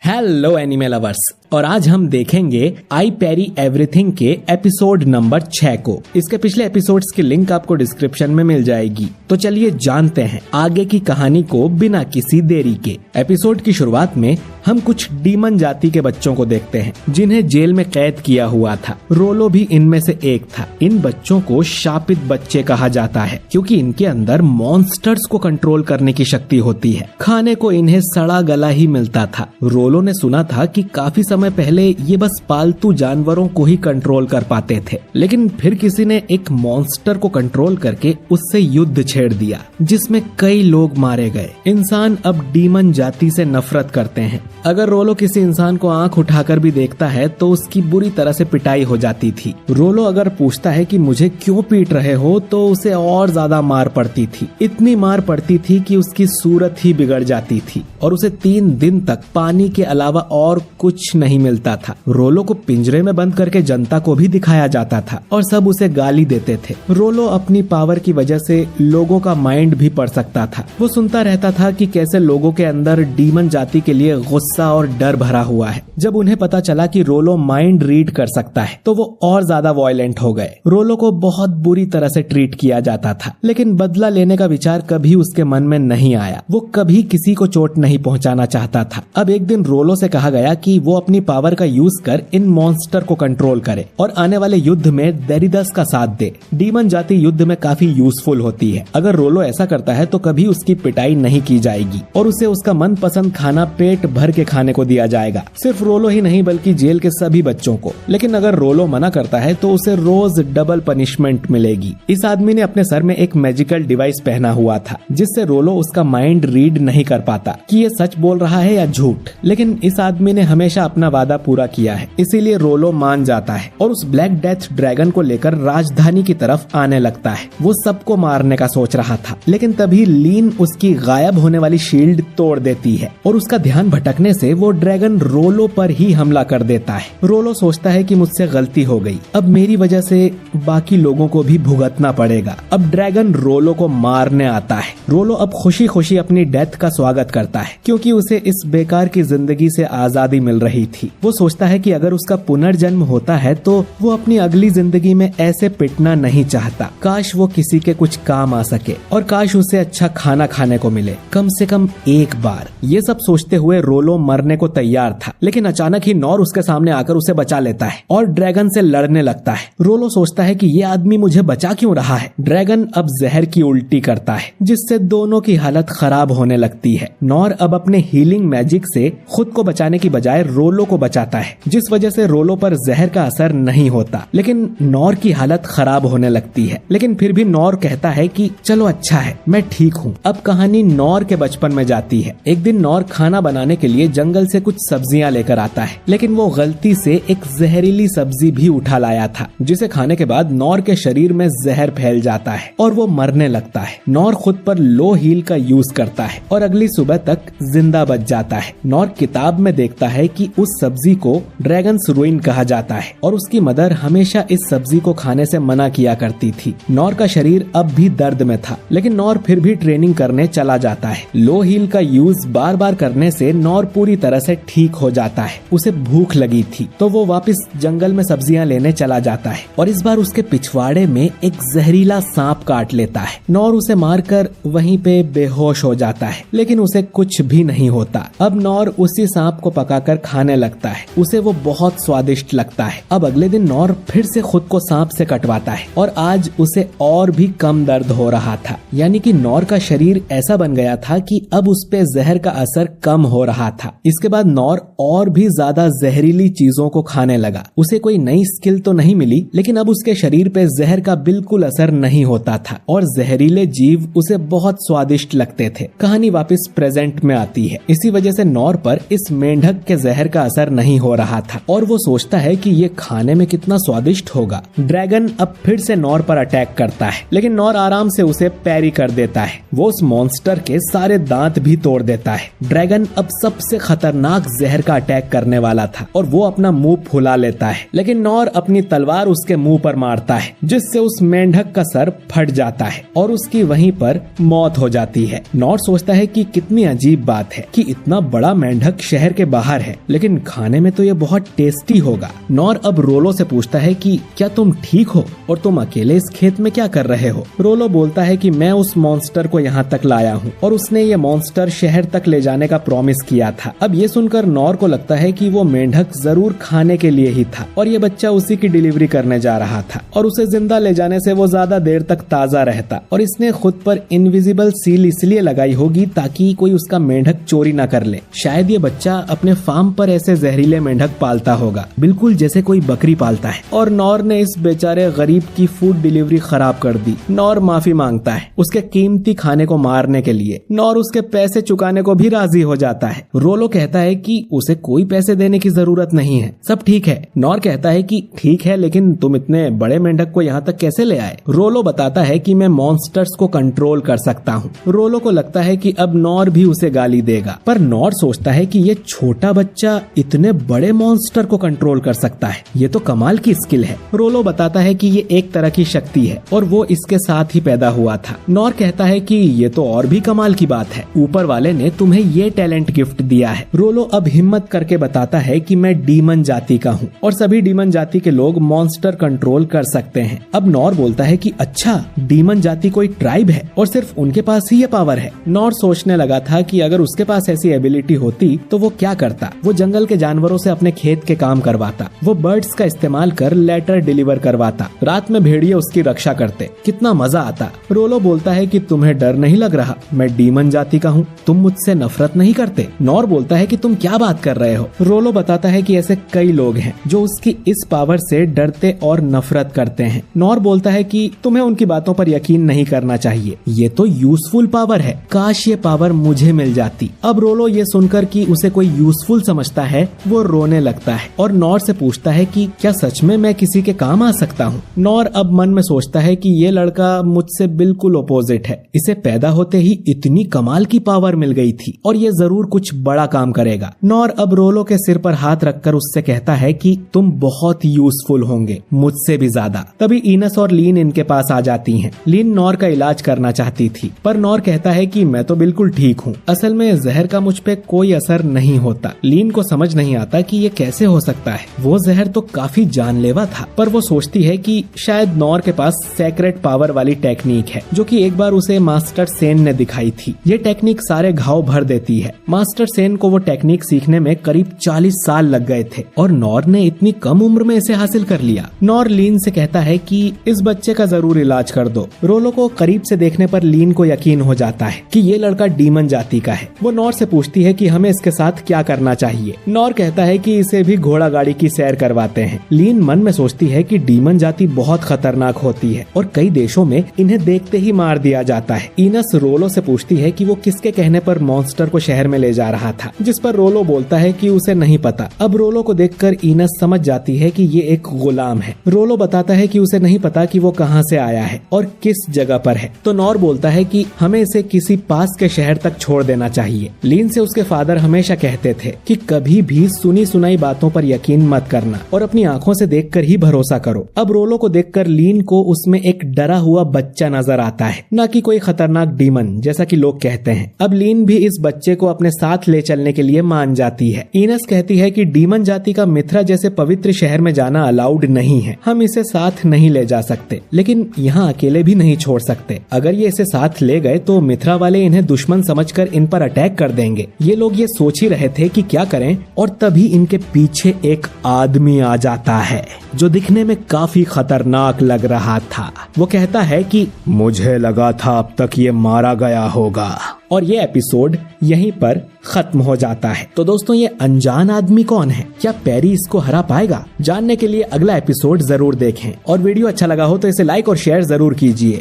Hello anime lovers, और आज हम देखेंगे आई पैरी एवरीथिंग के एपिसोड नंबर 6 को। इसके पिछले एपिसोड्स की लिंक आपको डिस्क्रिप्शन में मिल जाएगी। तो चलिए जानते हैं आगे की कहानी को बिना किसी देरी के। एपिसोड की शुरुआत में हम कुछ डीमन जाति के बच्चों को देखते हैं जिन्हें जेल में कैद किया हुआ था। रोलो भी इनमें से एक था। इन बच्चों को शापित बच्चे कहा जाता है क्योंकि इनके अंदर मॉन्स्टर्स को कंट्रोल करने की शक्ति होती है। खाने को इन्हें सड़ा गला ही मिलता था। रोलो ने सुना था कि काफी समय पहले ये बस पालतू जानवरों को ही कंट्रोल कर पाते थे, लेकिन फिर किसी ने एक मॉन्स्टर को कंट्रोल करके उससे युद्ध छेड़ दिया जिसमें कई लोग मारे गए। इंसान अब डीमन जाति से नफरत करते हैं। अगर रोलो किसी इंसान को आंख उठाकर भी देखता है तो उसकी बुरी तरह से पिटाई हो जाती थी। रोलो अगर पूछता है कि मुझे क्यों पीट रहे हो तो उसे और ज्यादा मार पड़ती थी। इतनी मार पड़ती थी कि उसकी सूरत ही बिगड़ जाती थी और उसे 3 दिन तक पानी के अलावा और कुछ नहीं मिलता था। रोलो को पिंजरे में बंद करके जनता को भी दिखाया जाता था और सब उसे गाली देते थे। रोलो अपनी पावर की वजह से लोगों का माइंड भी पढ़ सकता था। वो सुनता रहता था कि कैसे लोगों के अंदर डीमन जाति के लिए गुस्सा और डर भरा हुआ है। जब उन्हें पता चला कि रोलो माइंड रीड कर सकता है तो वो और ज्यादा वायलेंट हो गए। रोलो को बहुत बुरी तरह से ट्रीट किया जाता था, लेकिन बदला लेने का विचार कभी उसके मन में नहीं आया। वो कभी किसी को चोट नहीं पहुंचाना चाहता था। अब एक दिन रोलो से कहा गया कि वो अपनी पावर का यूज कर इन मॉन्स्टर को कंट्रोल करे और आने वाले युद्ध में देरिदस का साथ दे। डीमन जाति युद्ध में काफी यूजफुल होती है। अगर रोलो ऐसा करता है तो कभी उसकी पिटाई नहीं की जाएगी और उसे उसका मनपसंद खाना पेट भर के खाने को दिया जाएगा। सिर्फ रोलो ही नहीं बल्कि जेल के सभी बच्चों को। लेकिन अगर रोलो मना करता है तो उसे रोज डबल पनिशमेंट मिलेगी। इस आदमी ने अपने सर में एक मैजिकल डिवाइस पहना हुआ था जिससे रोलो उसका माइंड रीड नहीं कर पाता कि ये सच बोल रहा है या झूठ। लेकिन इस आदमी ने हमेशा अपना वादा पूरा किया है, इसीलिए रोलो मान जाता है और उस ब्लैक डेथ ड्रैगन को लेकर राजधानी की तरफ आने लगता है। वो सबको मारने का सोच रहा था, लेकिन तभी लीन उसकी गायब होने वाली शील्ड तोड़ देती है और उसका ध्यान भटकने से वो ड्रैगन रोलो पर ही हमला कर देता है। रोलो सोचता है कि मुझसे गलती हो गई, अब मेरी वजह से बाकी लोगों को भी भुगतना पड़ेगा। अब ड्रैगन रोलो को मारने आता है। रोलो अब खुशी खुशी अपनी डेथ का स्वागत करता है क्योंकि उसे इस बेकार की जिंदगी से आजादी मिल रही थी। वो सोचता है कि अगर उसका पुनर्जन्म होता है तो वो अपनी अगली जिंदगी में ऐसे पिटना नहीं चाहता। काश वो किसी के कुछ काम आ सके और काश उसे अच्छा खाना खाने को मिले, कम से कम एक बार। ये सब सोचते हुए रोलो मरने को तैयार था, लेकिन अचानक ही नॉर उसके सामने आकर उसे बचा लेता है और ड्रैगन से लड़ने लगता है। रोलो सोचता है कि ये आदमी मुझे बचा क्यों रहा है। ड्रैगन अब जहर की उल्टी करता है जिससे दोनों की हालत खराब होने लगती है। नॉर अब अपने हीलिंग मैजिक से खुद को बचाने की बजाय रोलो को बचाता है, जिस वजह से रोलो पर जहर का असर नहीं होता, लेकिन नॉर की हालत खराब होने लगती है। लेकिन फिर भी नॉर कहता है कि चलो अच्छा है, मैं ठीक हूँ। अब कहानी नॉर के बचपन में जाती है। एक दिन नॉर खाना बनाने के लिए जंगल से कुछ सब्जियां लेकर आता है, लेकिन वो गलती से एक जहरीली सब्जी भी उठा लाया था जिसे खाने के बाद नॉर के शरीर में जहर फैल जाता है और वो मरने लगता है। नॉर खुद पर लो हील का यूज करता है और अगली सुबह तक जिंदा बच जाता है। नॉर किताब में देखता है कि उस सब्जी को ड्रैगन्स रुइन कहा जाता है और उसकी मदर हमेशा इस सब्जी को खाने से मना किया करती थी। नॉर का शरीर अब भी दर्द में था, लेकिन नॉर फिर भी ट्रेनिंग करने चला जाता है। लो हील का यूज बार बार करने से नॉर पूरी तरह से ठीक हो जाता है। उसे भूख लगी थी तो वो वापस जंगल में सब्जियां लेने चला जाता है और इस बार उसके पिछवाड़े में एक जहरीला सांप काट लेता है। नॉर उसे मारकर वहीं पे बेहोश हो जाता है, लेकिन उसे कुछ भी नहीं होता। अब नॉर उसी सांप को पकाकर खाने लगता है। उसे वो बहुत स्वादिष्ट लगता है। अब अगले दिन नॉर फिर से खुद को सांप से कटवाता है और आज उसे और भी कम दर्द हो रहा था। यानी कि नॉर का शरीर ऐसा बन गया था कि अब उस पे जहर का असर कम हो रहा था। इसके बाद नॉर और भी ज्यादा जहरीली चीजों को खाने लगा। उसे कोई नई स्किल तो नहीं मिली, लेकिन अब उसके शरीर पे जहर का बिल्कुल असर नहीं होता था और जहरीले जीव उसे बहुत स्वादिष्ट लगते थे। कहानी वापस प्रेजेंट में आती है। इसी वजह से नॉर पर इस मेंढक के जहर का असर नहीं हो रहा था और वो सोचता है कि ये खाने में कितना स्वादिष्ट होगा। ड्रैगन अब फिर से नॉर पर अटैक करता है, लेकिन नॉर आराम से उसे पैरी कर देता है। वो उस मॉन्स्टर के सारे दांत भी तोड़ देता है। ड्रैगन अब सबसे खतरनाक जहर का अटैक करने वाला था और वो अपना मुंह फुला लेता है, लेकिन नॉर अपनी तलवार उसके मुंह पर मारता है जिससे उस मेंढक का सर फट जाता है और उसकी वहीं पर मौत हो जाती है। नॉर सोचता है कि कितनी अजीब बात है कि इतना बड़ा मेंढक मेंढक शहर के बाहर है, लेकिन खाने में तो ये बहुत टेस्टी होगा। नॉर अब रोलो से पूछता है कि क्या तुम ठीक हो और तुम अकेले इस खेत में क्या कर रहे हो? रोलो बोलता है कि मैं उस मॉन्स्टर को यहाँ तक लाया हूँ और उसने ये मॉन्स्टर शहर तक ले जाने का प्रॉमिस किया था। अब ये सुनकर नॉर को लगता है कि वो मेंढक जरूर खाने के लिए ही था और ये बच्चा उसी की डिलीवरी करने जा रहा था और उसे जिंदा ले जाने से वो ज्यादा देर तक ताजा रहता और इसने खुद पर इनविजिबल सील इसलिए लगाई होगी ताकि कोई उसका मेंढक चोरी न कर ले। शायद ये बच्चा अपने फार्म पर ऐसे जहरीले मेंढक पालता होगा, बिल्कुल जैसे कोई बकरी पालता है। और नॉर ने इस बेचारे गरीब की फूड डिलीवरी खराब कर दी। नॉर माफी मांगता है उसके कीमती खाने को मारने के लिए। नॉर उसके पैसे चुकाने को भी राजी हो जाता है। रोलो कहता है कि उसे कोई पैसे देने की जरूरत नहीं है, सब ठीक है। नॉर कहता है कि ठीक है, लेकिन तुम इतने बड़े मेंढक को यहाँ तक कैसे ले आए? रोलो बताता है कि मैं मॉन्स्टर्स को कंट्रोल कर सकता हूँ। रोलो को लगता है कि अब नॉर भी उसे गाली देगा, पर नॉर सोचता है कि ये छोटा बच्चा इतने बड़े मॉन्स्टर को कंट्रोल कर सकता है, ये तो कमाल की स्किल है। रोलो बताता है कि ये एक तरह की शक्ति है और वो इसके साथ ही पैदा हुआ था। नॉर कहता है कि ये तो और भी कमाल की बात है, ऊपर वाले ने तुम्हें ये टैलेंट गिफ्ट दिया है। रोलो अब हिम्मत करके बताता है कि मैं डीमन जाति का हूँ और सभी डीमन जाति के लोग मॉन्स्टर कंट्रोल कर सकते हैं। अब नॉर बोलता है कि अच्छा, डीमन जाति कोई ट्राइब है और सिर्फ उनके पास ही ये पावर है। नॉर सोचने लगा था कि अगर उसके पास ऐसी एबिलिटी होती तो वो क्या करता। वो जंगल के जानवरों से अपने खेत के काम करवाता, वो बर्ड्स का इस्तेमाल कर लेटर डिलीवर करवाता, रात में भेड़िए उसकी रक्षा करते, कितना मजा आता। रोलो बोलता है कि तुम्हें डर नहीं लग रहा? मैं डीमन जाति का हूँ, तुम मुझसे नफरत नहीं करते? नॉर बोलता है कि तुम क्या बात कर रहे हो? रोलो बताता है कि ऐसे कई लोग हैं जो उसकी इस पावर से डरते और नफरत करते हैं। नॉर बोलता है कि तुम्हें उनकी बातों पर यकीन नहीं करना चाहिए, ये तो यूजफुल पावर है, काश ये पावर मुझे मिल जाती। अब रोलो ये सुनकर कि उसे कोई यूजफुल समझता है वो रोने लगता है और नॉर से पूछता है कि क्या सच में मैं किसी के काम आ सकता हूँ? नॉर अब मन में सोचता है कि ये लड़का मुझसे बिल्कुल अपोजिट है, इसे पैदा होते ही इतनी कमाल की पावर मिल गई थी और ये जरूर कुछ बड़ा काम करेगा। नॉर अब रोलो के सिर पर हाथ रखकर उससे कहता है कि तुम बहुत यूजफुल होंगे, मुझसे भी ज्यादा। तभी इनस और लीन इनके पास आ जाती हैं। लीन नॉर का इलाज करना चाहती थी, पर नॉर कहता है कि मैं तो बिल्कुल ठीक हूँ, असल में जहर का मुझ पे कोई असर नहीं होता। लीन को समझ नहीं आता कि ये कैसे हो सकता है, वो जहर तो काफी जानलेवा था। पर वो सोचती है कि शायद नॉर के पास सेक्रेट पावर वाली टेक्निक है जो कि एक बार उसे मास्टर सेन ने दिखाई थी। ये टेक्निक सारे घाव भर देती है। मास्टर सेन को वो टेक्निक सीखने में करीब 40 साल लग गए थे और नॉर ने इतनी कम उम्र में इसे हासिल कर लिया। नॉर लीन से कहता है कि इस बच्चे का जरूर इलाज कर दो। रोलो को करीब से देखने पर लीन को यकीन हो जाता है कि ये लड़का डीमन जाति का है। वो नॉर से पूछती है कि हमें इसके साथ क्या करना चाहिए। नॉर कहता है कि इसे भी घोड़ा गाड़ी की सैर करवाते हैं। लीन मन में सोचती है कि डीमन जाति बहुत खतरनाक होती है और कई देशों में इन्हें देखते ही मार दिया जाता है। इनस रोलो से पूछती है कि वो किसके कहने पर मॉन्स्टर को शहर में ले जा रहा था, जिस पर रोलो बोलता है कि उसे नहीं पता। अब रोलो को देखकर इनस समझ जाती है कि ये एक गुलाम है। रोलो बताता है कि उसे नहीं पता कि वो कहां से आया है और किस जगह पर है, तो नॉर बोलता है कि हमें इसे किसी पास के शहर तक छोड़ देना चाहिए। लीन से उसके फादर हमेशा कहते थे कि कभी भी सुनी सुनाई बातों पर यकीन मत करना और अपनी आंखों से देखकर ही भरोसा करो। अब रोलो को देखकर लीन को उसमें एक डरा हुआ बच्चा नजर आता है, न कि कोई खतरनाक डीमन जैसा कि लोग कहते हैं। अब लीन भी इस बच्चे को अपने साथ ले चलने के लिए मान जाती है। इनस कहती है कि डीमन जाति का मिथ्रा जैसे पवित्र शहर में जाना अलाउड नहीं है, हम इसे साथ नहीं ले जा सकते, लेकिन यहाँ अकेले भी नहीं छोड़ सकते। अगर ये इसे साथ ले गए तो मिथ्रा वाले इन्हें दुश्मन समझकर इन पर अटैक कर देंगे। ये लोग ये सोच ही रहे थे कि क्या करें और तभी इनके पीछे एक आदमी आ जाता है जो दिखने में काफी खतरनाक लग रहा था। वो कहता है कि मुझे लगा था अब तक ये मारा गया होगा। और ये एपिसोड यहीं पर खत्म हो जाता है। तो दोस्तों, ये अनजान आदमी कौन है? क्या पैरी इसको हरा पाएगा? जानने के लिए अगला एपिसोड जरूर देखें और वीडियो अच्छा लगा हो तो इसे लाइक और शेयर जरूर कीजिए।